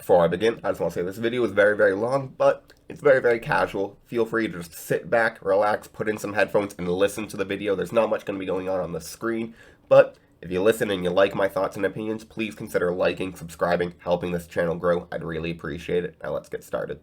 Before I begin, I just want to say this video is very, very long, but it's very, very casual. Feel free to just sit back, relax, put in some headphones, and listen to the video. There's not much going to be going on the screen, but if you listen and you like my thoughts and opinions, please consider liking, subscribing, helping this channel grow. I'd really appreciate it. Now let's get started.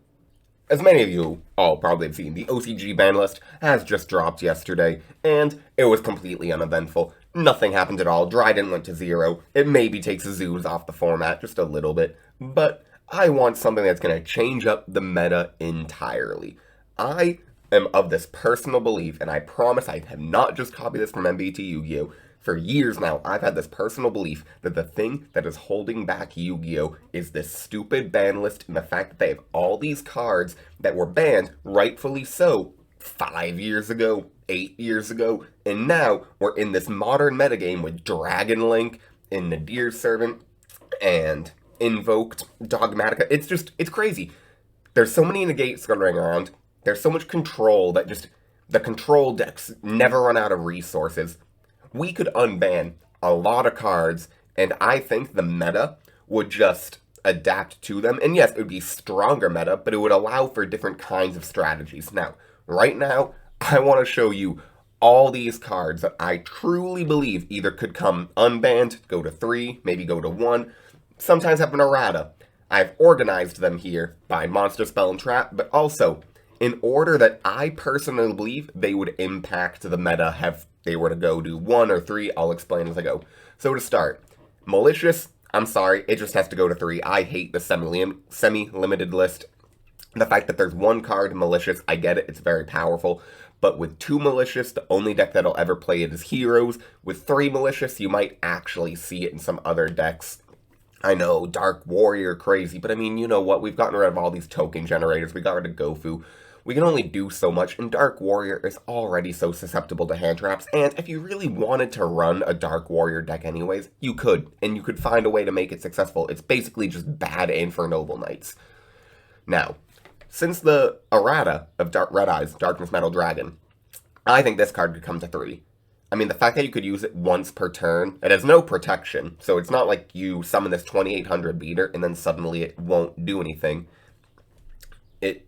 As many of you all probably have seen, the OCG ban list has just dropped yesterday, and it was completely uneventful. Nothing happened at all. Dryden went to 0. It maybe takes Zoos off the format just a little bit, but I want something that's going to change up the meta entirely. I am of this personal belief, and I promise I have not just copied this from MBT Yu-Gi-Oh! For years now, I've had this personal belief that the thing that is holding back Yu-Gi-Oh! Is this stupid ban list and the fact that they have all these cards that were banned, rightfully so, 5 years ago, 8 years ago, and now we're in this modern metagame with Dragon Link and Nadir Servant and Invoked Dogmatica. It's crazy. There's so many negates going around. There's so much control that just, the control decks never run out of resources. We could unban a lot of cards, and I think the meta would just adapt to them. And yes, it would be stronger meta, but it would allow for different kinds of strategies. Now, right now, I want to show you all these cards that I truly believe either could come unbanned, go to 3, maybe go to 1, sometimes have an errata. I've organized them here by Monster, Spell, and Trap, but also in order that I personally believe they would impact the meta if they were to go to 1 or 3. I'll explain as I go. So to start, Malicious, I'm sorry, it just has to go to 3. I hate the semi-limited list. The fact that there's 1 card, Malicious, I get it, it's very powerful. But with 2 Malicious, the only deck that'll ever play it is Heroes. With 3 Malicious, you might actually see it in some other decks. I know, Dark Warrior, crazy, but I mean, you know what, we've gotten rid of all these token generators, we got rid of Gofu. We can only do so much, and Dark Warrior is already so susceptible to hand traps, and if you really wanted to run a Dark Warrior deck anyways, you could, and you could find a way to make it successful. It's basically just bad Infernoble Knights. Now, since the errata of Red Eyes, Darkness Metal Dragon, I think this card could come to 3. I mean, the fact that you could use it once per turn, it has no protection, so it's not like you summon this 2800 beater and then suddenly it won't do anything. It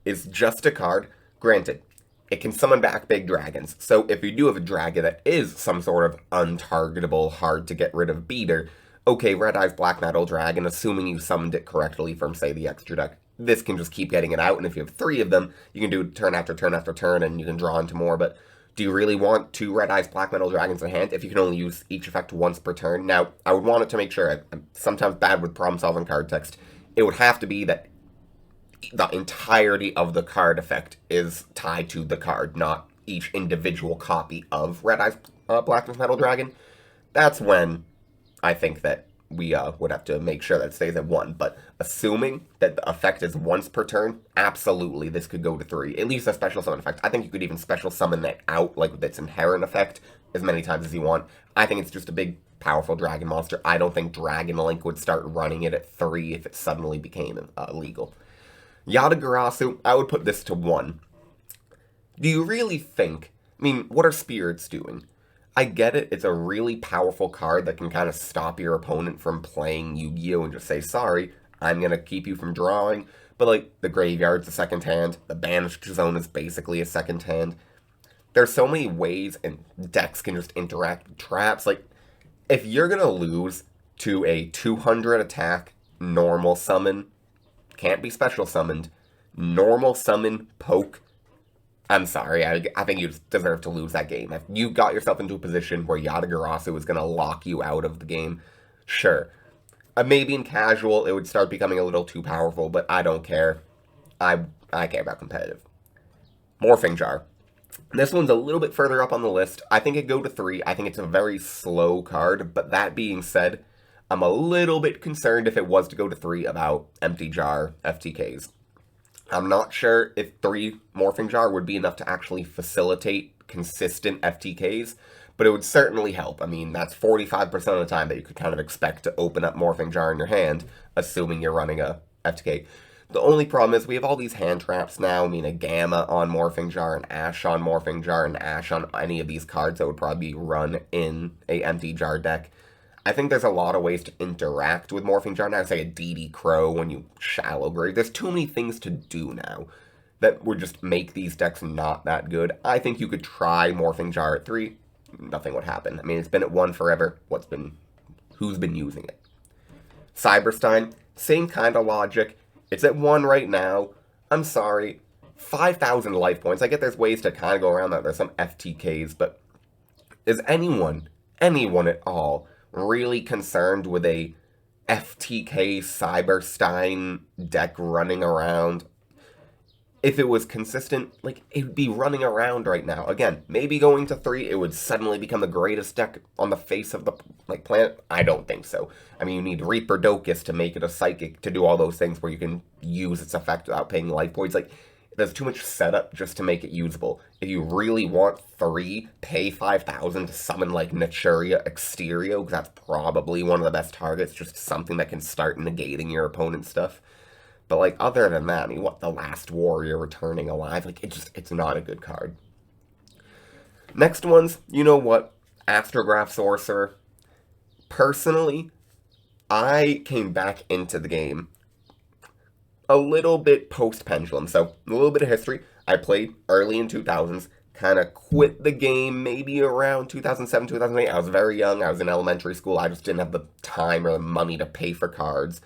is just a card. Granted, it can summon back big dragons, so if you do have a dragon that is some sort of untargetable, hard to get rid of beater, okay, Red Eyes Black Metal Dragon, assuming you summoned it correctly from, say, the extra deck, this can just keep getting it out, and if you have 3 of them, you can do turn after turn after turn, and you can draw into more, but do you really want 2 Red Eyes Black Metal Dragons in hand if you can only use each effect once per turn? Now, I would want it to make sure, I'm sometimes bad with problem-solving card text, it would have to be that the entirety of the card effect is tied to the card, not each individual copy of Red Eyes Black Metal Dragon. That's when I think that we would have to make sure that it stays at 1, but assuming that the effect is once per turn, absolutely, this could go to 3. At least a special summon effect. I think you could even special summon that out, like with its inherent effect, as many times as you want. I think it's just a big, powerful dragon monster. I don't think Dragon Link would start running it at 3 if it suddenly became legal. Yada Garasu, I would put this to 1. Do you really think, I mean, what are spirits doing? I get it, it's a really powerful card that can kind of stop your opponent from playing Yu-Gi-Oh! And just say, sorry, I'm going to keep you from drawing. But, like, the graveyard's a second hand, the banished zone is basically a second hand. There's so many ways and decks can just interact with traps. Like, if you're going to lose to a 200 attack normal summon, can't be special summoned, normal summon poke, I'm sorry, I think you deserve to lose that game. If you got yourself into a position where Yada Garasu is going to lock you out of the game, sure. Maybe in casual, it would start becoming a little too powerful, but I don't care. I care about competitive. Morphing Jar. This one's a little bit further up on the list. I think it'd go to 3. I think it's a very slow card, but that being said, I'm a little bit concerned if it was to go to 3 about Empty Jar FTKs. I'm not sure if 3 Morphing Jar would be enough to actually facilitate consistent FTKs, but it would certainly help. I mean, that's 45% of the time that you could kind of expect to open up Morphing Jar in your hand, assuming you're running a FTK. The only problem is we have all these hand traps now. I mean, a Gamma on Morphing Jar, an Ash on Morphing Jar, and Ash on any of these cards that would probably be run in a Empty Jar deck. I think there's a lot of ways to interact with Morphing Jar now. Say a DD Crow when you shallow grade. There's too many things to do now that would just make these decks not that good. I think you could try Morphing Jar at 3. Nothing would happen. I mean, it's been at 1 forever. Who's been using it? Cyberstein, same kind of logic. It's at 1 right now. I'm sorry. 5,000 life points. I get there's ways to kind of go around that. There's some FTKs, but is anyone at all really concerned with a FTK Cyberstein deck running around? If it was consistent, like, it would be running around right now. Again, maybe going to 3, it would suddenly become the greatest deck on the face of the, planet. I don't think so. I mean, you need Reaper Docus to make it a Psychic, to do all those things where you can use its effect without paying life points. Like, there's too much setup just to make it usable. If you really want 3, pay 5,000 to summon, like, Naturia Exterio, because that's probably one of the best targets, just something that can start negating your opponent's stuff. But, like, other than that, I mean, what, the Last Warrior returning alive? Like, it's not a good card. Next ones, you know what? Astrograph Sorcerer. Personally, I came back into the game a little bit post-Pendulum. So, a little bit of history. I played early in 2000s, kind of quit the game maybe around 2007, 2008. I was very young. I was in elementary school. I just didn't have the time or the money to pay for cards.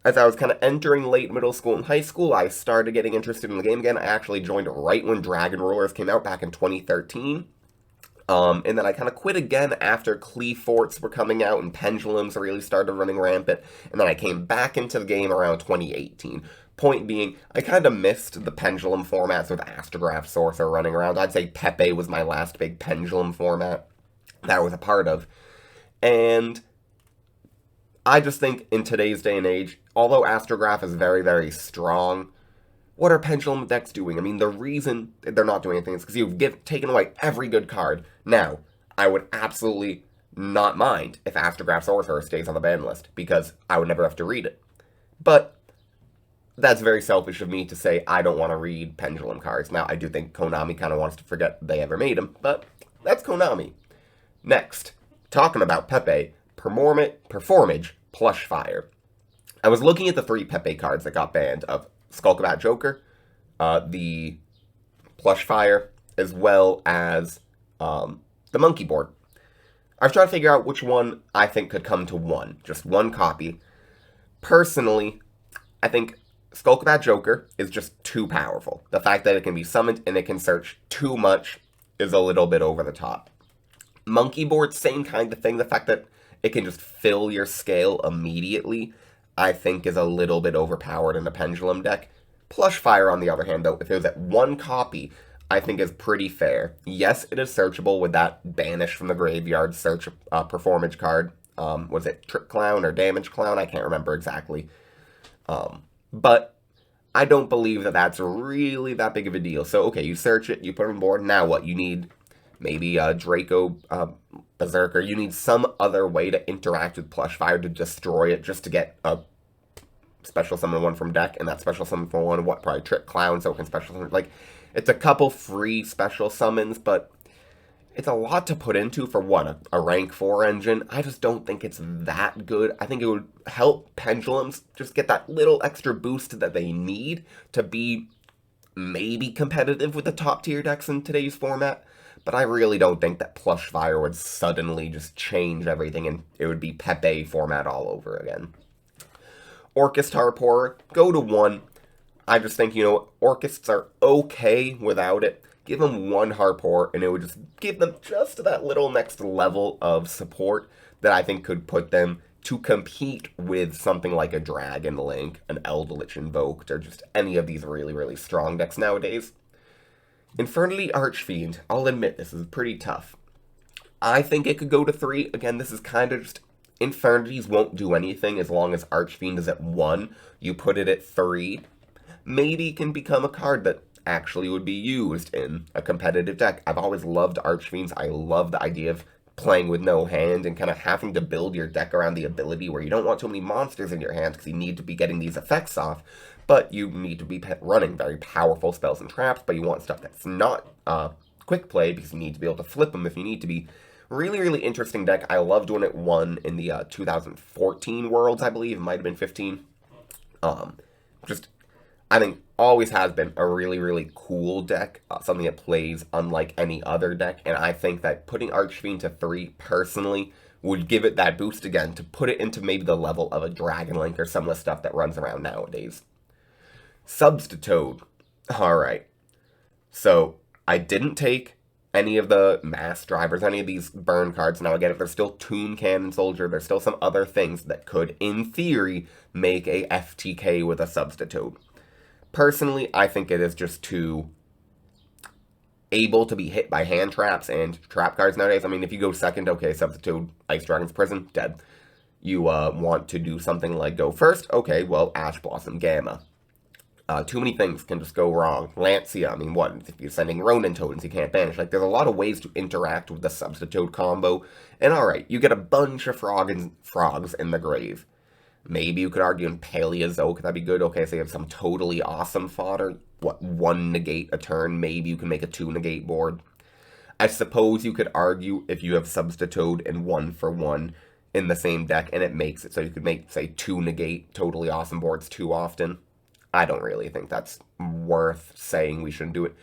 As I was kind of entering late middle school and high school, I started getting interested in the game again. I actually joined right when Dragon Rollers came out back in 2013. And then I kind of quit again after Cleforts were coming out and Pendulums really started running rampant. And then I came back into the game around 2018. Point being, I kind of missed the Pendulum formats with Astrograph Sorcerer running around. I'd say Pepe was my last big Pendulum format that I was a part of. And I just think in today's day and age, although Astrograph is very, very strong, what are Pendulum decks doing? I mean, the reason they're not doing anything is because you've taken away every good card. Now, I would absolutely not mind if Astrograph Sorcerer stays on the ban list, because I would never have to read it. But that's very selfish of me to say I don't want to read Pendulum cards. Now, I do think Konami kind of wants to forget they ever made them, but that's Konami. Next, talking about Pepe, Performage, Plush Fire. I was looking at the 3 Pepe cards that got banned of Skullcabat Joker, the Plush Fire, as well as the Monkey Board. I was trying to figure out which one I think could come to 1, just 1 copy. Personally, I think Skullcabat Joker is just too powerful. The fact that it can be summoned and it can search too much is a little bit over the top. Monkey Board, same kind of thing. The fact that it can just fill your scale immediately, I think, is a little bit overpowered in a Pendulum deck. Plush Fire, on the other hand, though, if it was at 1 copy, I think is pretty fair. Yes, it is searchable with that Banish from the Graveyard search Performance card. Was it Trick Clown or Damage Clown? I can't remember exactly. But I don't believe that that's really that big of a deal. So, okay, you search it, you put it on board, now what? You need maybe a Draco Berserker. You need some other way to interact with Plush Fire to destroy it, just to get a special summon 1 from deck, and that special summon for 1, what, probably Trick Clown, so it can special summon. Like, it's a couple free special summons, but it's a lot to put into for, what, a rank 4 engine? I just don't think it's that good. I think it would help Pendulums just get that little extra boost that they need to be maybe competitive with the top tier decks in today's format. But I really don't think that Plush Fire would suddenly just change everything and it would be Pepe format all over again. Orcas Tarpoor, go to 1. I just think, Orcas are okay without it. Give them 1 Harpoor and it would just give them just that little next level of support that I think could put them to compete with something like a Dragon Link, an Eldritch Invoked, or just any of these really, really strong decks nowadays. Infernity Archfiend, I'll admit this is pretty tough. I think it could go to 3. Again, this is kind of just, Infernities won't do anything as long as Archfiend is at 1. You put it at 3. Maybe it can become a card that actually would be used in a competitive deck. I've always loved Archfiends. I love the idea of playing with no hand and kind of having to build your deck around the ability where you don't want too many monsters in your hand because you need to be getting these effects off. But you need to be running very powerful spells and traps, but you want stuff that's not quick play because you need to be able to flip them if you need to be. Really, really interesting deck. I loved when it won in the 2014 Worlds, I believe. It might have been 15. Just, I think, always has been a really, really cool deck. Something that plays unlike any other deck. And I think that putting Archfiend to 3, personally, would give it that boost again to put it into maybe the level of a Dragon Link or some of the stuff that runs around nowadays. Substitute. Alright. So, I didn't take any of the mass drivers, any of these burn cards. Now, again, if there's still Toon Cannon Soldier, there's still some other things that could, in theory, make a FTK with a Substitute. Personally, I think it is just too able to be hit by hand traps and trap cards nowadays. I mean, if you go second, okay, Substitute, Ice Dragon's Prison, dead. You want to do something like go first, okay, well, Ash Blossom Gamma. Too many things can just go wrong. Lancia, I mean, what? If you're sending Ronin Totems, you can't banish. Like, there's a lot of ways to interact with the Substitute combo. And alright, you get a bunch of frogs in the grave. Maybe you could argue in Paleozoic, that'd be good. Okay, so you have some totally awesome fodder. What, 1 negate a turn? Maybe you can make a 2 negate board. I suppose you could argue if you have Substitute and 1-for-1 in the same deck, and it makes it so you could make, say, 2 negate totally awesome boards too often. I don't really think that's worth saying we shouldn't do it.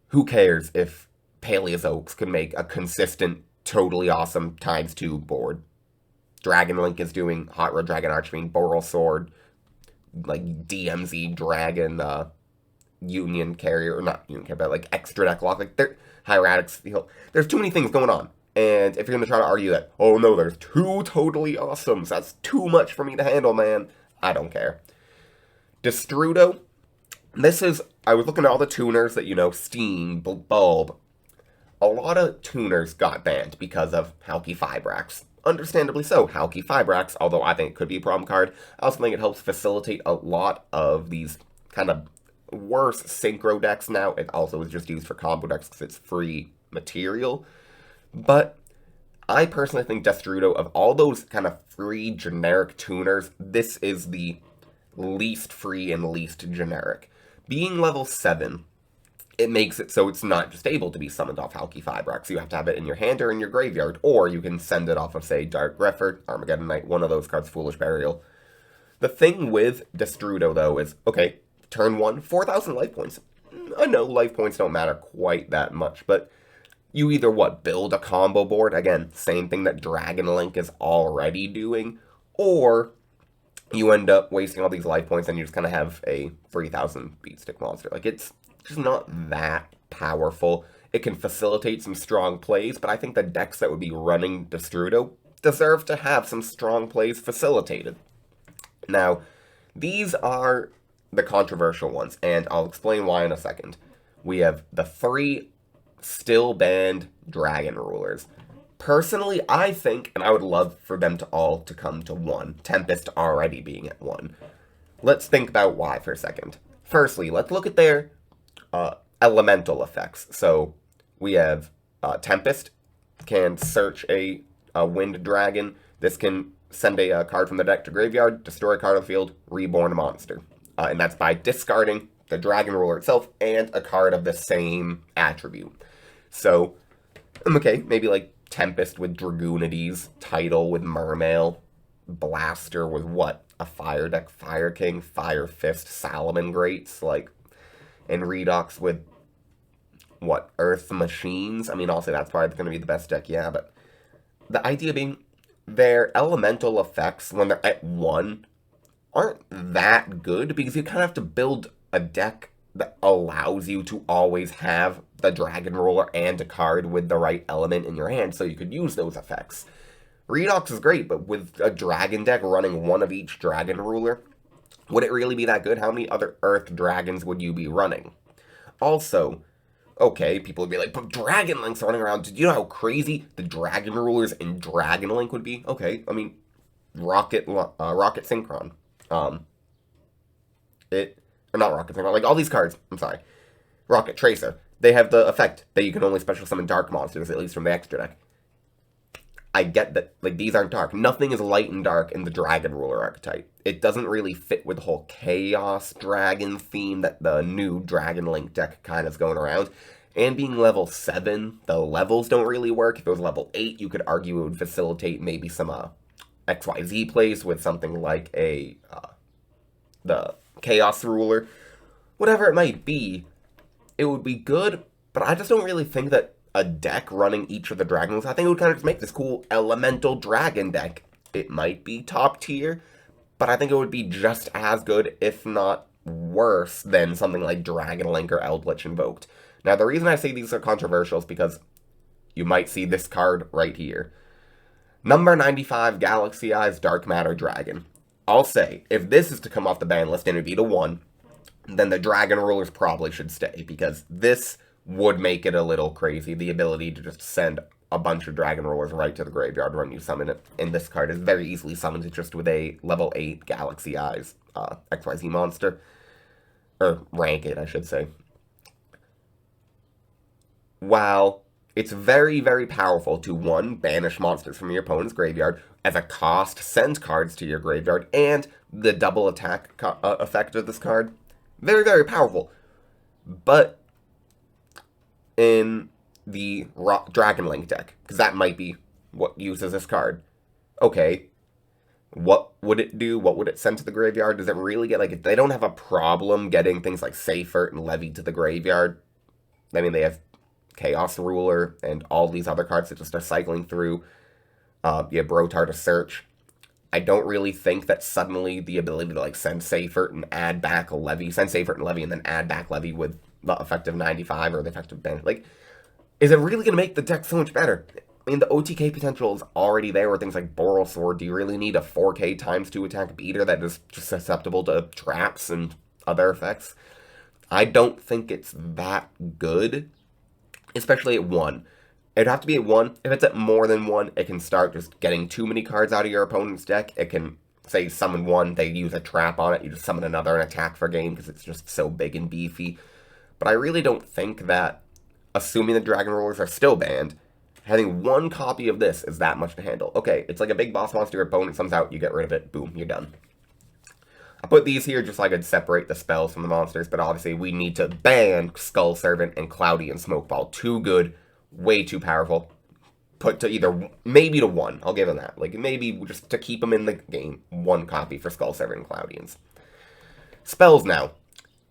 Who cares if Paleozoics can make a consistent, totally awesome ×2 board? Dragon Link is doing Hot Rod Dragon Archfiend, Boral Sword, like DMZ Dragon, Union Carrier, or not Union Carrier, but like Extra Deck Lock, like Hieratics Field. There's too many things going on. And if you're going to try to argue that, oh no, there's 2 totally awesomes, that's too much for me to handle, man, I don't care. Destrudo, this is, I was looking at all the tuners that, you know, Steam, Bulb. A lot of tuners got banned because of Halki Fibrax. Understandably so, Halki Fibrax, although I think it could be a problem card. I also think it helps facilitate a lot of these kind of worse synchro decks now. It also is just used for combo decks because it's free material. But I personally think Destrudo, of all those kind of free generic tuners, this is the least free and least generic. Being level 7, it makes it so it's not just able to be summoned off Halki Fibrax. You have to have it in your hand or in your graveyard, or you can send it off of, say, Dark Grefford, Armageddon Knight, one of those cards, Foolish Burial. The thing with Destrudo, though, is, okay, turn 1, 4,000 life points. I know life points don't matter quite that much, but you either, build a combo board, again, same thing that Dragon Link is already doing, or you end up wasting all these life points and you just kind of have a 3,000 beatstick monster. Like, it's just not that powerful. It can facilitate some strong plays, but I think the decks that would be running Destrudo deserve to have some strong plays facilitated. Now, these are the controversial ones, and I'll explain why in a second. We have the 3 still banned Dragon Rulers. Personally, I think, and I would love for them to all to come to 1, Tempest already being at 1. Let's think about why for a second. Firstly, let's look at their elemental effects. So, we have Tempest can search a Wind Dragon. This can send a card from the deck to graveyard, destroy a card on the field, reborn a monster. And that's by discarding the Dragon Ruler itself and a card of the same attribute. So, okay, maybe like Tempest with Dragoonides, Tidal with Mermail, Blaster with a Fire deck, Fire King, Fire Fist, Salomon Greats, and Redox with, Earth Machines? I mean, also that's probably going to be the best deck, yeah, but the idea being their elemental effects, when they're at 1, aren't that good, because you kind of have to build a deck that allows you to always have the Dragon Ruler and a card with the right element in your hand, so you could use those effects. Redox is great, but with a Dragon deck running 1 of each Dragon Ruler, would it really be that good? How many other Earth Dragons would you be running? Also, okay, people would be like, but Dragon Link's running around. Did you know how crazy the Dragon Rulers in Dragon Link would be? Okay, I mean, Rocket Synchron. Not Rocket Synchron, all these cards, I'm sorry. Rocket Tracer. They have the effect that you can only special summon dark monsters, at least from the extra deck. I get that, these aren't dark. Nothing is light and dark in the Dragon Ruler archetype. It doesn't really fit with the whole Chaos Dragon theme that the new Dragon Link deck kind of is going around. And being level 7, the levels don't really work. If it was level 8, you could argue it would facilitate maybe some XYZ plays with something like the Chaos Ruler. Whatever it might be, it would be good, but I just don't really think that a deck running each of the dragons, I think it would kind of just make this cool elemental dragon deck. It might be top tier, but I think it would be just as good, if not worse, than something like Dragon Link or Eldritch Invoked. Now, the reason I say these are controversial is because you might see this card right here. Number 95, Galaxy Eyes Dark Matter Dragon. I'll say, if this is to come off the ban list and it'd be to 1, then the Dragon Rulers probably should stay, because this would make it a little crazy. The ability to just send a bunch of Dragon Rulers right to the graveyard when you summon it. And this card is very easily summoned just with a level 8 Galaxy Eyes XYZ monster. Or rank 8, I should say. Wow. It's very, very powerful to, 1, banish monsters from your opponent's graveyard, as a cost, send cards to your graveyard, and the double attack effect of this card. Very, very powerful. But in the Dragon Link deck, because that might be what uses this card, okay, what would it do? What would it send to the graveyard? Does it really get, like, they don't have a problem getting things like Seifert and Levy to the graveyard. I mean, they have Chaos Ruler and all these other cards that just are cycling through. You have Brotar to search. I don't really think that suddenly the ability to, like, send Seifert and add back a Levy, send Seifert and Levy and then add back Levy with the effective 95 or the effective bench, like, is it really going to make the deck so much better? I mean, the OTK potential is already there with things like Boral Sword. Do you really need a 4K ×2 attack beater that is just susceptible to traps and other effects? I don't think it's that good. Especially at 1. It'd have to be at 1. If it's at more than 1, it can start just getting too many cards out of your opponent's deck. It can, say, summon 1, they use a trap on it, you just summon another and attack for game because it's just so big and beefy. But I really don't think that, assuming the Dragon Rulers are still banned, having 1 copy of this is that much to handle. Okay, it's like a big boss monster, your opponent comes out, you get rid of it, boom, you're done. I put these here just so I could separate the spells from the monsters, but obviously we need to ban Skull Servant and Cloudy and Smokeball. Too good, way too powerful. Put to either, maybe to 1, I'll give them that. Like, maybe just to keep them in the game, 1 copy for Skull Servant and Cloudians. Spells now.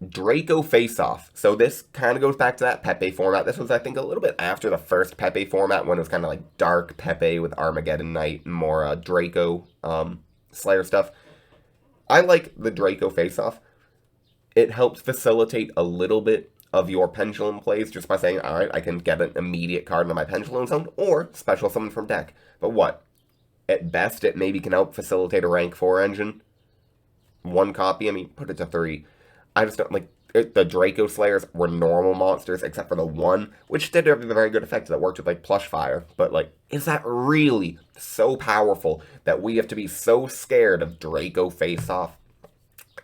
Draco Face Off. So this kind of goes back to that Pepe format. This was, I think, a little bit after the first Pepe format, when it was kind of like dark Pepe with Armageddon Knight and more Draco Slayer stuff. I like the Draco Face Off. It helps facilitate a little bit of your Pendulum plays just by saying, alright, I can get an immediate card into my Pendulum Zone, or special summon from deck. But what? At best, it maybe can help facilitate a rank 4 engine. 1 copy, I mean, put it to 3. I just don't, like, the Draco Slayers were normal monsters, except for the 1, which did have a very good effect that worked with, like, Plush Fire. But, like, is that really so powerful that we have to be so scared of Draco Face Off?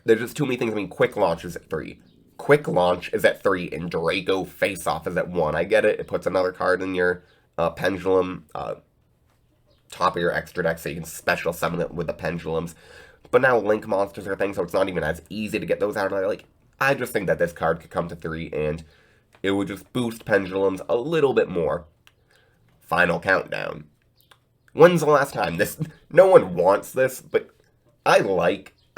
There's just too many things. I mean, Quick Launch is at 3. Quick Launch is at 3, and Draco Face Off is at 1. I get it. It puts another card in your Pendulum, top of your extra deck, so you can special summon it with the Pendulums. But now Link monsters are things, so it's not even as easy to get those out of there. Like, I just think that this card could come to 3, and it would just boost Pendulums a little bit more. Final Countdown. When's the last time? No one wants this, but I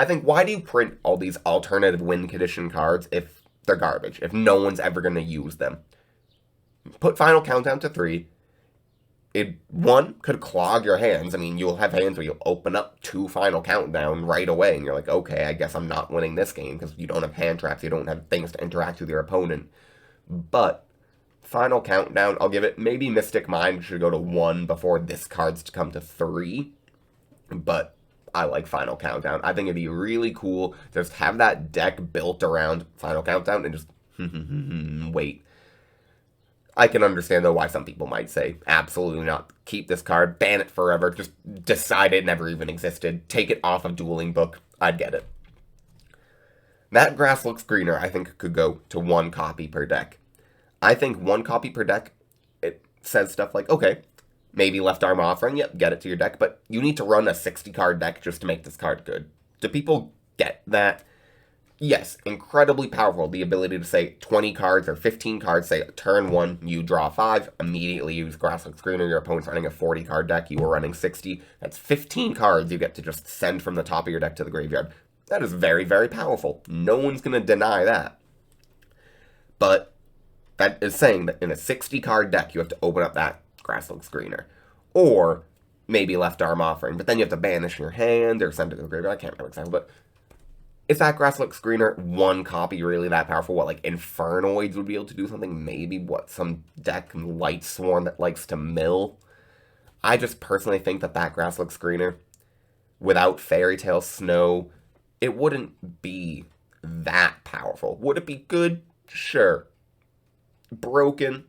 think, why do you print all these alternative win condition cards if they're garbage, if no one's ever going to use them? Put Final Countdown to 3. It, 1, could clog your hands. I mean, you'll have hands where you'll open up 2 Final Countdown right away, and you're like, okay, I guess I'm not winning this game, because you don't have hand traps, you don't have things to interact with your opponent. But Final Countdown, I'll give it, maybe Mystic Mind should go to 1 before this card's to come to 3. But I like Final Countdown. I think it'd be really cool to just have that deck built around Final Countdown and just wait. I can understand, though, why some people might say, absolutely not, keep this card, ban it forever, just decide it never even existed, take it off of Dueling Book. I'd get it. That Grass Looks Greener, I think, could go to 1 copy per deck. I think 1 copy per deck, it says stuff like, okay, maybe Left Arm Offering, yep, get it to your deck, but you need to run a 60-card deck just to make this card good. Do people get that? yes, incredibly powerful. The ability to say 20 cards or 15 cards, say turn 1, you draw 5, immediately use Grasslook Screener, your opponent's running a 40 card deck, you are running 60. That's 15 cards you get to just send from the top of your deck to the graveyard. That is very, very powerful. No one's going to deny that. But that is saying that in a 60 card deck, you have to open up that Grasslook Screener. Or maybe Left Arm Offering, but then you have to banish your hand or send it to the graveyard. I can't remember exactly, but is that Grasslook Screener one copy really that powerful? What, like Infernoids would be able to do something? Maybe, what, some deck Light Sworn that likes to mill? I just personally think that that Grasslook Screener, without Fairy Tale Snow, it wouldn't be that powerful. Would it be good? Sure. Broken?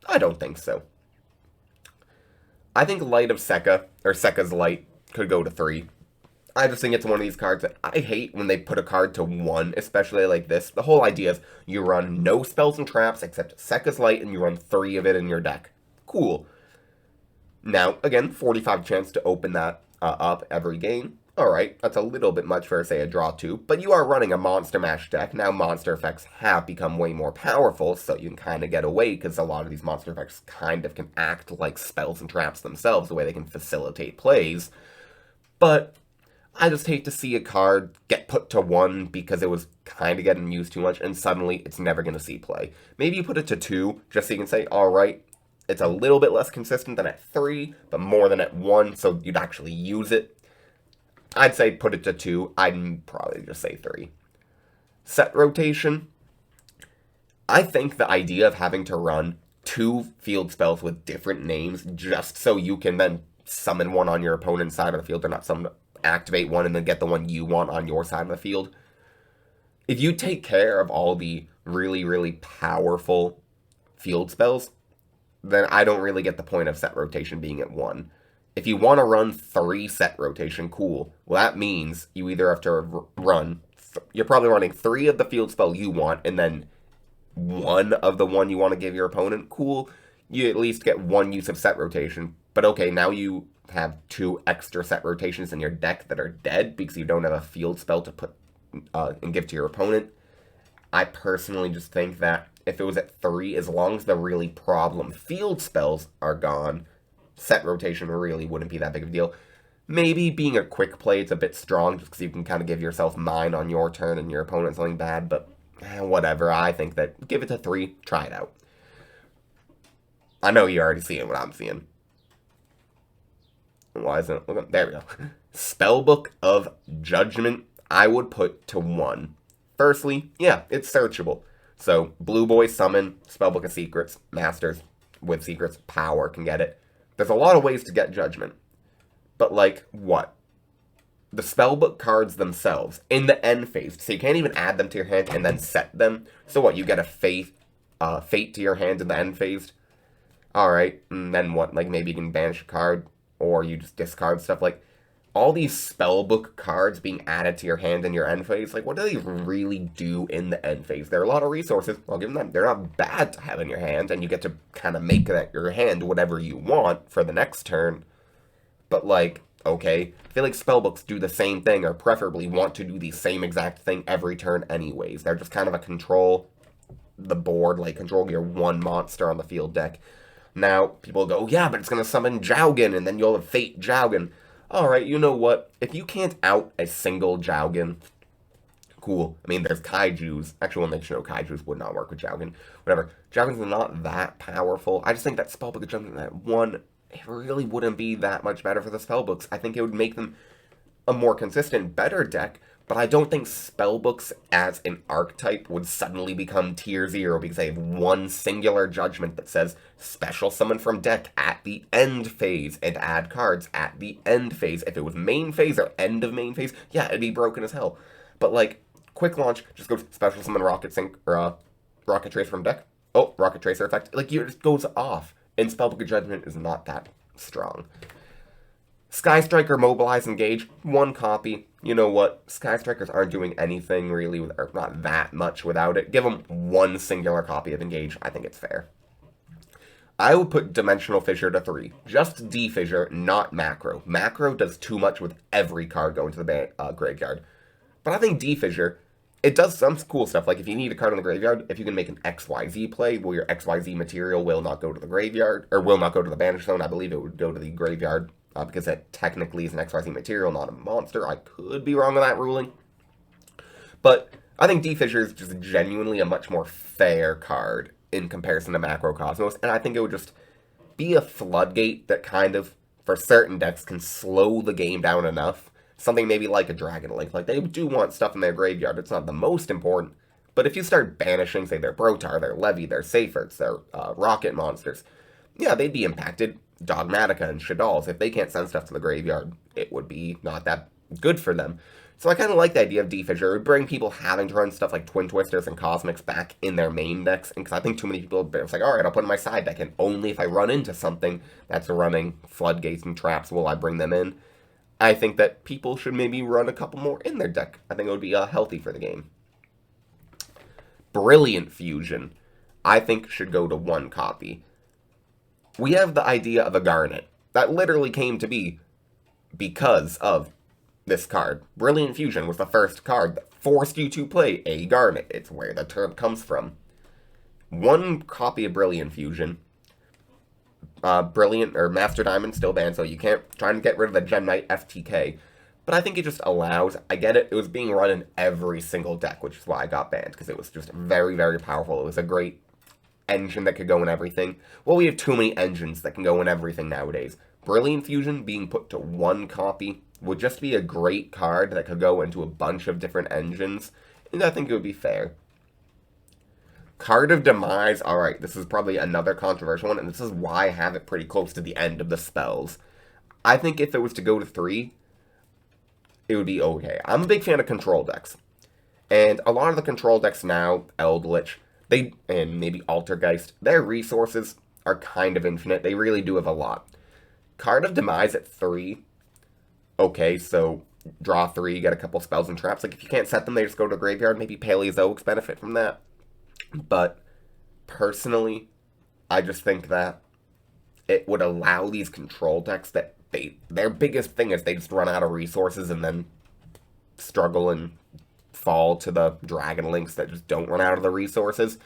I don't think so. I think Light of Seka, or Seka's Light, could go to 3. I just think it's one of these cards that I hate when they put a card to 1, especially like this. The whole idea is you run no spells and traps except Seka's Light, and you run 3 of it in your deck. Cool. Now, again, 45 chance to open that up every game. Alright, that's a little bit much for, say, a draw 2, but you are running a Monster Mash deck. Now, monster effects have become way more powerful, so you can kind of get away, because a lot of these monster effects kind of can act like spells and traps themselves, the way they can facilitate plays. But I just hate to see a card get put to 1 because it was kind of getting used too much, and suddenly it's never going to see play. Maybe you put it to 2, just so you can say, alright, it's a little bit less consistent than at 3, but more than at 1, so you'd actually use it. I'd say put it to 2. I'd probably just say 3. Set rotation. I think the idea of having to run 2 field spells with different names just so you can then summon one on your opponent's side of the field, or not summon, activate one and then get the one you want on your side of the field. If you take care of all the really, really powerful field spells, then I don't really get the point of set rotation being at 1. If you want to run 3 set rotation, cool. Well, that means you either have to run, you're probably running 3 of the field spell you want, and then 1 of the one you want to give your opponent, cool. You at least get 1 use of set rotation. But okay, now you have 2 extra set rotations in your deck that are dead because you don't have a field spell to put and give to your opponent. I personally just think that if it was at 3, as long as the really problem field spells are gone, set rotation really wouldn't be that big of a deal. Maybe being a quick play, it's a bit strong just because you can kind of give yourself mine on your turn and your opponent something bad, but whatever. I think that give it to 3, try it out. I know you're already seeing what I'm seeing. Why isn't it? There we go. Spellbook of Judgement, I would put to 1. Firstly, yeah, it's searchable. So, Blue Boy Summon, Spellbook of Secrets, Masters with Secrets, Power can get it. There's a lot of ways to get Judgment. But, like, what? The Spellbook cards themselves, in the end phase, so you can't even add them to your hand and then set them. So what, you get a Fate to your hand in the end phase? Alright, and then what? Like, maybe you can banish a card, or you just discard stuff. Like, all these Spellbook cards being added to your hand in your end phase, like, what do they really do in the end phase? There are a lot of resources, I'll give them that. They're not bad to have in your hand, and you get to kind of make that your hand whatever you want for the next turn. But, like, okay, I feel like Spellbooks do the same thing, or preferably want to do the same exact thing every turn anyways. They're just kind of a control the board, like, control your one monster on the field deck. Now, people go, yeah, but it's going to summon Jowgen, and then you'll have Fate Jowgen. Alright, you know what? If you can't out a single Jowgen, cool. I mean, there's Kaijus. Actually, when they show Kaijus would not work with Jowgen. Whatever. Jowgen's not that powerful. I just think that Spellbook of Judgement at 1, it really wouldn't be that much better for the Spellbooks. I think it would make them a more consistent, better deck, but I don't think Spellbooks as an archetype would suddenly become tier 0 because they have one singular judgment that says special summon from deck at the end phase and add cards at the end phase. If it was main phase or end of main phase, yeah, it'd be broken as hell. But like, quick launch, just go special summon Rocket Sync or Rocket Tracer from deck. Oh, Rocket Tracer effect. Like, it just goes off. And Spellbook of Judgement is not that strong. Sky Striker Mobilize Engage, 1 copy. You know what? Sky Strikers aren't doing anything really, or not that much without it. Give them 1 singular copy of Engage. I think it's fair. I would put Dimensional Fissure to 3. Just D-Fissure, not Macro. Macro does too much with every card going to the graveyard. But I think D-Fissure, it does some cool stuff, like if you need a card in the graveyard, if you can make an XYZ play, where your XYZ material will not go to the graveyard, or will not go to the banish zone, I believe it would go to the graveyard, because it technically is an XYZ material, not a monster. I could be wrong on that ruling. But I think D-Fisher is just genuinely a much more fair card in comparison to Macrocosmos, and I think it would just be a floodgate that kind of, for certain decks, can slow the game down enough. Something maybe like a Dragon Link. Like, they do want stuff in their graveyard. It's not the most important. But if you start banishing, say, their Brotar, their Levy, their Seyforts, their Rocket monsters, yeah, they'd be impacted. Dogmatica and Shaddolls, if they can't send stuff to the graveyard, it would be not that good for them. So I kind of like the idea of D-Fisher. It would bring people having to run stuff like Twin Twisters and Cosmics back in their main decks, because I think too many people are like, alright, I'll put in my side deck, and only if I run into something that's running floodgates and traps will I bring them in. I think that people should maybe run a couple more in their deck. I think it would be healthy for the game. Brilliant Fusion, I think, should go to 1 copy. We have the idea of a Garnet. That literally came to be because of this card. Brilliant Fusion was the first card that forced you to play a Garnet. It's where the term comes from. 1 copy of Brilliant Fusion. Brilliant, or Master Diamond still banned, so you can't try and get rid of the Gem Knight FTK. But I think it just allows, I get it, it was being run in every single deck, which is why I got banned, because it was just very, very powerful. It was a great engine that could go in everything. Well, we have too many engines that can go in everything nowadays. Brilliant Fusion being put to 1 copy would just be a great card that could go into a bunch of different engines, and I think it would be fair. Card of Demise, alright, this is probably another controversial one, and this is why I have it pretty close to the end of the spells. I think if it was to go to 3, it would be okay. I'm a big fan of control decks, and a lot of the control decks now, Eldritch, and maybe Altergeist, their resources are kind of infinite. They really do have a lot. Card of Demise at 3, okay, so draw 3, get a couple spells and traps. Like, if you can't set them, they just go to the graveyard. Maybe Paleozoics benefit from that. But, personally, I just think that it would allow these control decks that their biggest thing is they just run out of resources and then struggle and fall to the Dragon Links that just don't run out of the resources.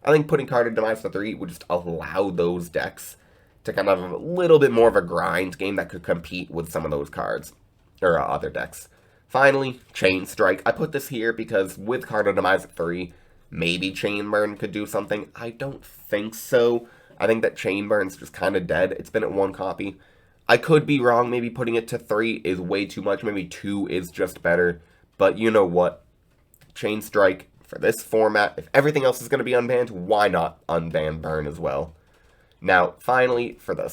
I think putting Card of Demise to 3 would just allow those decks to kind of have a little bit more of a grind game that could compete with some of those cards, or other decks. Finally, Chain Strike. I put this here because with Card of Demise at 3, maybe Chain Burn could do something. I don't think so. I think that Chain Burn's just kind of dead. It's been at 1 copy. I could be wrong. Maybe putting it to 3 is way too much. Maybe 2 is just better. But you know what? Chain Strike, for this format, if everything else is going to be unbanned, why not unban Burn as well? Now, finally, for the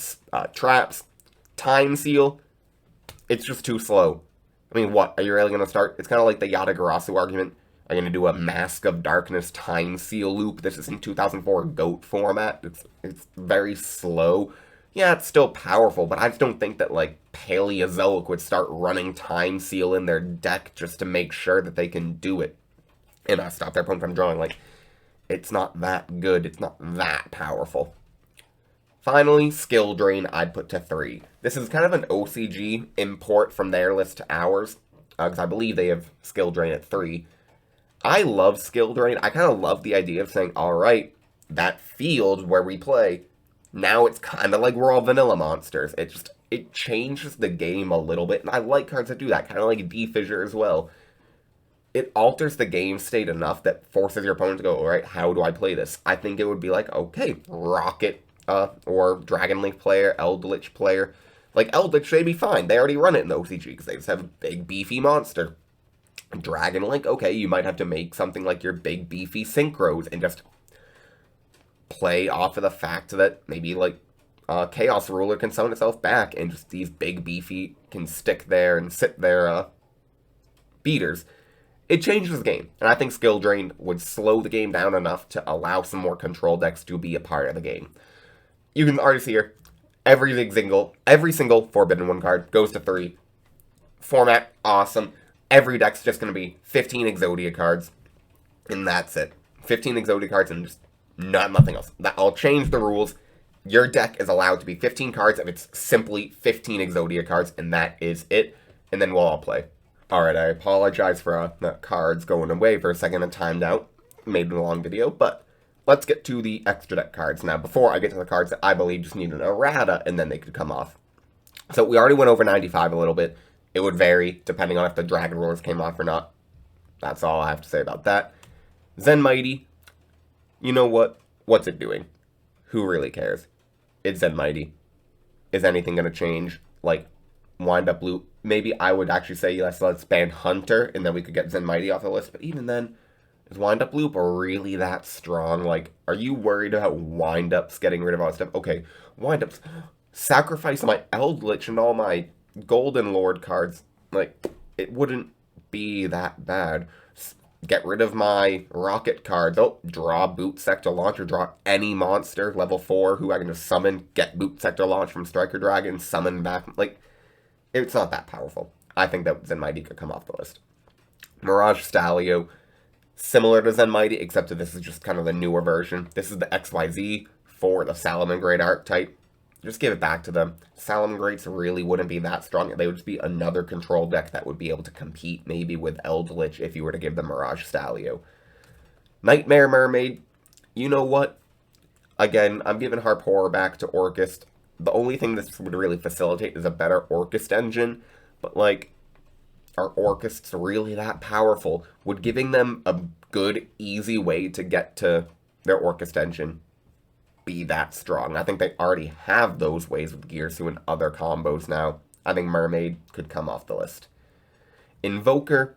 traps, Time Seal, it's just too slow. I mean, what? Are you really going to start? It's kind of like the Yada Garasu argument. Are you going to do a Mask of Darkness Time Seal loop? This is in 2004 GOAT format. It's very slow. Yeah, it's still powerful, but I just don't think that, like, Paleozoic would start running Time Seal in their deck just to make sure that they can do it. And stop their opponent from drawing. Like, it's not that good. It's not that powerful. Finally, Skill Drain, I'd put to 3. This is kind of an OCG import from their list to ours, because I believe they have Skill Drain at 3. I love Skill Drain. I kind of love the idea of saying, alright, that field where we play, now it's kind of like we're all vanilla monsters. It changes the game a little bit, and I like cards that do that, kind of like D-Fissure as well. It alters the game state enough that forces your opponent to go, alright, how do I play this? I think it would be like, okay, Rocket, or Dragon Link player, Eldritch player. Like, Eldritch, they'd be fine. They already run it in the OCG, because they just have a big, beefy monster. Dragon Link, okay, you might have to make something like your big, beefy Synchros, and just play off of the fact that maybe, like, Chaos Ruler can summon itself back, and just these big, beefy can stick there and sit there, beaters. It changes the game, and I think Skill Drain would slow the game down enough to allow some more control decks to be a part of the game. You can already see here, every single Forbidden 1 card goes to 3. Format, awesome. Every deck's just going to be 15 Exodia cards, and that's it. 15 Exodia cards and just nothing else. I'll change the rules. Your deck is allowed to be 15 cards if it's simply 15 Exodia cards, and that is it. And then we'll all play. Alright, I apologize for the cards going away for a second and timed out. Made a long video, but let's get to the extra deck cards. Now, before I get to the cards that I believe just need an errata, and then they could come off. So we already went over 95 a little bit. It would vary depending on if the Dragon Roars came off or not. That's all I have to say about that. Zen Mighty, you know what? What's it doing? Who really cares? It's Zen Mighty. Is anything going to change? Like, wind up loop? Maybe I would actually say, yes, let's ban Hunter, and then we could get Zen Mighty off the list. But even then, is wind up loop really that strong? Like, are you worried about wind ups getting rid of all that stuff? Okay, wind ups. Sacrifice my Eldritch and all my Golden Lord cards. Like, it wouldn't be that bad. Get rid of my rocket cards. Oh, draw Boot Sector Launch, or draw any monster, level 4, who I can just summon, get Boot Sector Launch from Striker Dragon, summon back. Like, it's not that powerful. I think that Zen Mighty could come off the list. Mirage Stelio, similar to Zen Mighty, except that this is just kind of the newer version. This is the XYZ for the Salamangreat archetype. Just give it back to them. Salamangreats really wouldn't be that strong. They would just be another control deck that would be able to compete maybe with Eldritch if you were to give them Mirage Stelio. Nightmare Mermaid, you know what? Again, I'm giving Tarpoor back to Orcas. The only thing this would really facilitate is a better Orcas engine. But, like, are Orcas really that powerful? Would giving them a good, easy way to get to their Orcas engine be that strong? I think they already have those ways with Garasu and other combos now. I think Mermaid could come off the list. Invoker,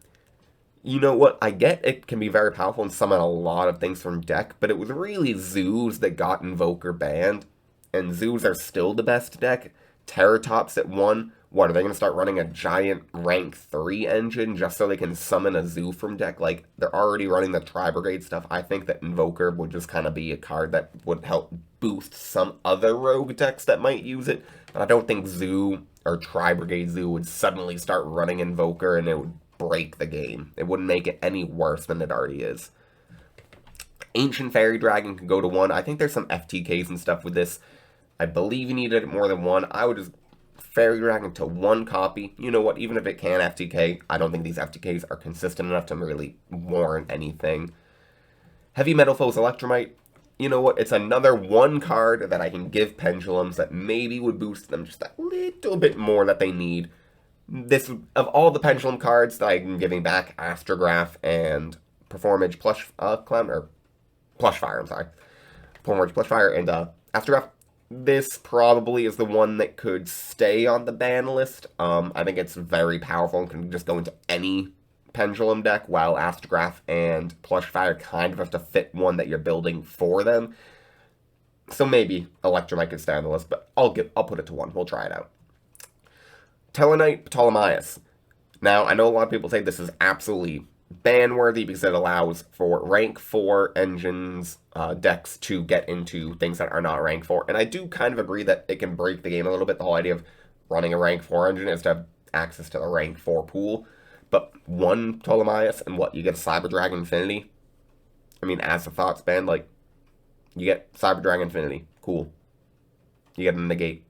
you know what? I get it can be very powerful and summon a lot of things from deck, but it was really Zoos that got Invoker banned, and Zoos are still the best deck. Terratops at 1. What, are they going to start running a giant rank 3 engine just so they can summon a Zoo from deck? Like, they're already running the Tri-Brigade stuff. I think that Invoker would just kind of be a card that would help boost some other rogue decks that might use it. But I don't think Zoo or Tri-Brigade Zoo would suddenly start running Invoker and it would break the game. It wouldn't make it any worse than it already is. Ancient Fairy Dragon can go to 1. I think there's some FTKs and stuff with this. I believe you needed more than 1. I would just Fairy Dragon to 1 copy. You know what, even if it can FTK, I don't think these FTKs are consistent enough to really warrant anything. Heavy Metal Foes Electromight, you know what, it's another 1 card that I can give Pendulums that maybe would boost them just a little bit more that they need. This, of all the Pendulum cards that I'm giving back, Astrograph and Performage Plush Fire, I'm sorry. Performage Plush Fire and Astrograph, this probably is the one that could stay on the ban list. I think it's very powerful and can just go into any Pendulum deck, while Astrograph and Plush Fire kind of have to fit one that you're building for them. So maybe Electromight could stay on the list, but I'll put it to 1. We'll try it out. Tellarknight Ptolemaeus. Now, I know a lot of people say this is absolutely ban-worthy because it allows for rank 4 engines, decks to get into things that are not rank 4. And I do kind of agree that it can break the game a little bit. The whole idea of running a rank 4 engine is to have access to the rank 4 pool. But 1 Ptolemaeus and what, you get Cyber Dragon Infinity? I mean, as a thoughts band, like, you get Cyber Dragon Infinity. Cool. You get a negate.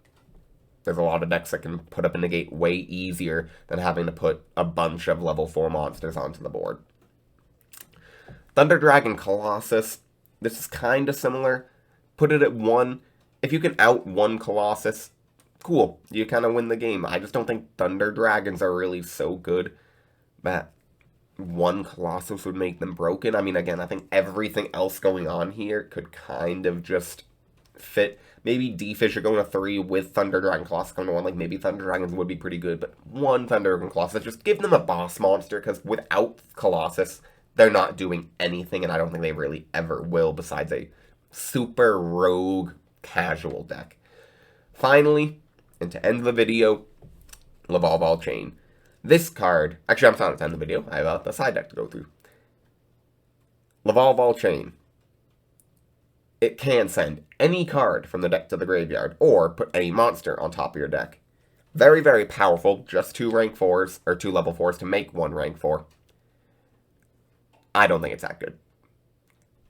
There's a lot of decks that can put up a negate way easier than having to put a bunch of level 4 monsters onto the board. Thunder Dragon Colossus. This is kind of similar. Put it at 1. If you can out 1 Colossus, cool. You kind of win the game. I just don't think Thunder Dragons are really so good that 1 Colossus would make them broken. I mean, again, I think everything else going on here could kind of just fit. Maybe Fischer going to 3 with Thunder Dragon Colossus going to 1. Like, maybe Thunder Dragons would be pretty good, but 1 Thunder Dragon Colossus, just give them a boss monster, because without Colossus, they're not doing anything, and I don't think they really ever will, besides a super rogue casual deck. Finally, and to end the video, Lavalval Chain. This card, actually, I'm not to end the video, I have a side deck to go through. Lavalval Chain. It can send any card from the deck to the graveyard, or put any monster on top of your deck. Very, very powerful, just 2 rank 4s, or 2 level 4s to make 1 rank 4. I don't think it's that good.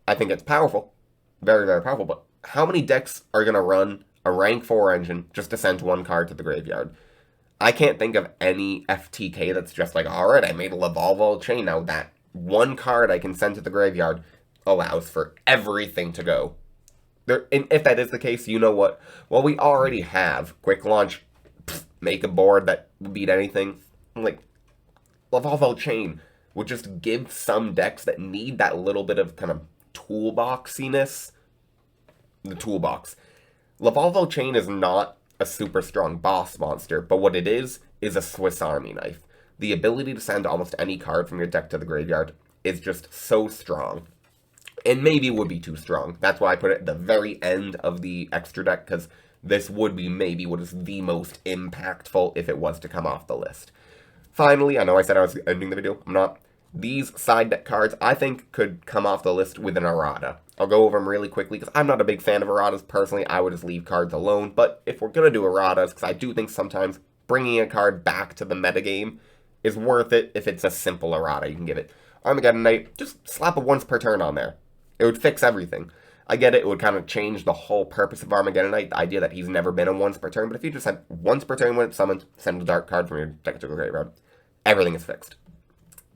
I think it's powerful, very, very powerful, but how many decks are going to run a rank 4 engine just to send 1 card to the graveyard? I can't think of any FTK that's just like, alright, I made a Lavalval chain. Now that one card I can send to the graveyard allows for everything to go. And if that is the case, you know what? Well, we already have quick launch, make a board that would beat anything. Like, Lavalval chain would just give some decks that need that little bit of kind of toolboxiness the toolbox. Lavalval chain is not a super strong boss monster, but what it is a Swiss Army knife. The ability to send almost any card from your deck to the graveyard is just so strong. And maybe it would be too strong. That's why I put it at the very end of the extra deck, because this would be maybe what is the most impactful if it was to come off the list. Finally, I know I said I was ending the video. I'm not. These side deck cards, I think, could come off the list with an errata. I'll go over them really quickly, because I'm not a big fan of erratas. Personally, I would just leave cards alone. But if we're going to do erratas, because I do think sometimes bringing a card back to the metagame is worth it if it's a simple errata. You can give it Armageddon Knight, just slap a once per turn on there. It would fix everything. I get it would kind of change the whole purpose of Armageddon Knight, the idea that he's never been a once per turn, but if you just had once per turn when it's summoned, send a dark card from your deck to the graveyard, everything is fixed.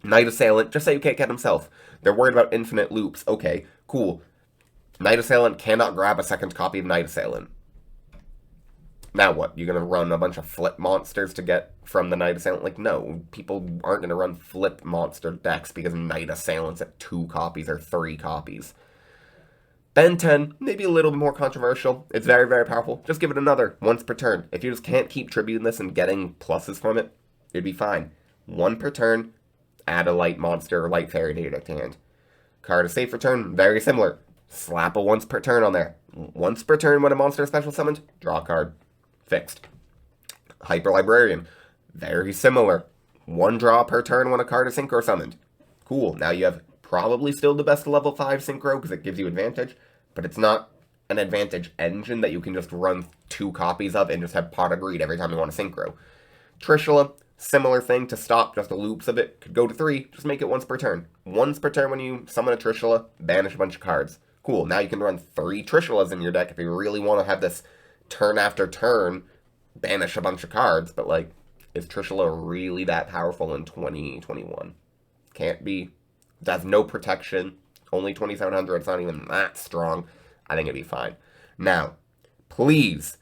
Knight Assailant, just say you can't get himself. They're worried about infinite loops. Okay, cool. Knight Assailant cannot grab a second copy of Knight Assailant. Now what? You're going to run a bunch of flip monsters to get from the Knight Assailant? Like, no. People aren't going to run flip monster decks because Knight Assailant's at 2 copies or 3 copies. Ben 10, maybe a little bit more controversial. It's very, very powerful. Just give it another once per turn. If you just can't keep tributing this and getting pluses from it, it'd be fine. 1 per turn, add a light monster or light fairy to your deck to hand. Card a safe return, very similar. Slap a once per turn on there. Once per turn when a monster is special summoned, draw a card. Fixed. Hyper Librarian, very similar. 1 draw per turn when a card is synchro summoned. Cool, now you have probably still the best level 5 synchro because it gives you advantage, but it's not an advantage engine that you can just run 2 copies of and just have Pot of Greed every time you want to synchro. Trishula, similar thing to stop just the loops of it. Could go to 3, just make it once per turn. Once per turn when you summon a Trishula, banish a bunch of cards. Cool, now you can run 3 Trishulas in your deck if you really want to have this turn after turn, banish a bunch of cards, but like, is Trishula really that powerful in 2021? Can't be. It has no protection, only 2700, it's not even that strong. I think it'd be fine. Now, please,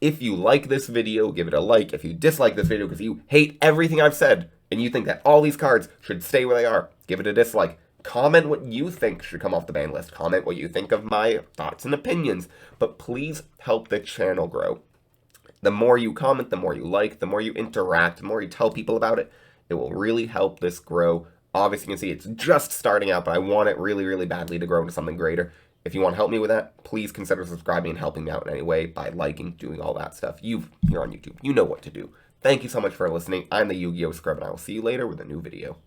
if you like this video, give it a like. If you dislike this video because you hate everything I've said, and you think that all these cards should stay where they are, give it a dislike. Comment what you think should come off the ban list. Comment what you think of my thoughts and opinions. But please help the channel grow. The more you comment, the more you like, the more you interact, the more you tell people about it, it will really help this grow. Obviously, you can see it's just starting out, but I want it really, really badly to grow into something greater. If you want to help me with that, please consider subscribing and helping me out in any way by liking, doing all that stuff. You're on YouTube. You know what to do. Thank you so much for listening. I'm the Yu-Gi-Oh! Scrub, and I will see you later with a new video.